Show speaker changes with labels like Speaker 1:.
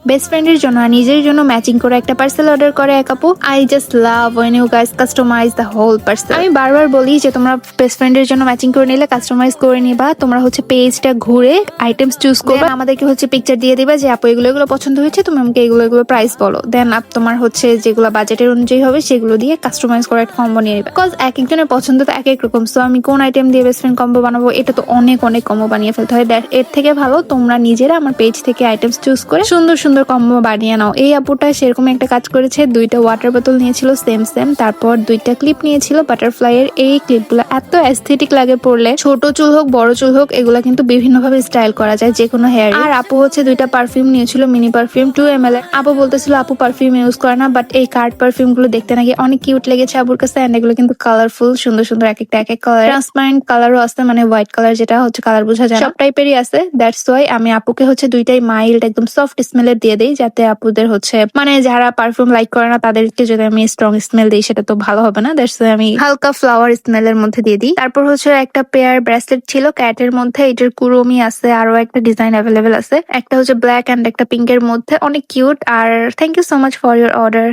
Speaker 1: Best ফ্রেন্ডের জন্য আর নিজের জন্য ম্যাচিং করে একটা পার্সেল অর্ডার করে এক আপু। I just love when you guys customize the whole parcel. আমি বারবার বলি যে তোমরা বেস্ট ফ্রেন্ডের জন্য ম্যাচিং করে নিলে কাস্টমাইজ করে নিবা। তোমরা হচ্ছে পেজটা ঘুরে আইটেমস চুজ করবে, আমাদেরকে হচ্ছে পিকচার দিয়ে দিবা যে আপু এগুলো এগুলো পছন্দ হয়েছে, তুমি আমাকে এগুলো এগুলো প্রাইস বলো। দেন তোমার হচ্ছে যেগুলো বাজেটের অনুযায়ী হবে সেগুলো দিয়ে কাস্টমাইজ করে একটা কম্বো নিয়ে নিবা। বিকজ এক একজনের পছন্দ তো এক এক রকম। সো আমি কোন আইটেম দিয়ে বেস্ট ফ্রেন্ড কম্বো বানাবো, এটা তো অনেক অনেক কম্বো বানিয়ে ফেলতে হয়। এর থেকে ভালো তোমরা নিজেরা আমার পেজ থেকে আইটেমস চুজ করে সুন্দর সুন্দর কম্বো বানিয়ে নাও। এই আপুটা সেরকম একটা কাজ করেছে, 2টা ওয়াটার বোতল নিয়েছিল সেম সেম, তারপর 2টা ক্লিপ নিয়েছিল বাটারফ্লাই এর। এই ক্লিপগুলো এত অ্যাস্থেটিক লাগে পরলে, ছোট চুল হোক বড় চুল হোক এগুলা কিন্তু বিভিন্ন ভাবে স্টাইল করা যায় যে কোনো হেয়ার। আর আপু হচ্ছে 2টা পারফিউম নিয়েছিল, মিনি পারফিউম 2 ml। আপু বলতেছিল আপু পারফিউম ইউজ করে না, বাট এই কার্ড পারফিউম গুলো দেখতে নাকি অনেক কিউট লেগেছে আপুর কাছে। এন্ড এগুলো কিন্তু কালারফুল, সুন্দর সুন্দর এক একটা এক এক কালার, ট্রান্সপারেন্ট কালারও আছে, মানে হোয়াইট কালার যেটা হচ্ছে কালার বোঝা যায় সব টাইপেরই আছে। দ্যাটস ওয়াই আমি আপুকে হচ্ছে 2টাই মাইল্ড একদম সফট স্মেলের দিয়ে দিই, যাতে আপুদের হচ্ছে মানে যারা পারফিউম লাইক করে না তাদেরকে যদি আমি স্ট্রং স্মেল দিই সেটা তো ভালো হবে না। দ্যাটস ওয়াই আমি হালকা ফ্লাওয়ার স্মেলের মধ্যে দিয়ে দিই। তারপর হচ্ছে একটা পেয়ার ব্রেসলেট ছিল ক্যাটের মধ্যে, এটার কুরুমি আছে, আরো একটা ডিজাইন অ্যাভেলেবেল আছে, একটা হচ্ছে ব্ল্যাক এন্ড একটা পিঙ্কের মধ্যে, অনেক কিউট। আর thank you so much for your order.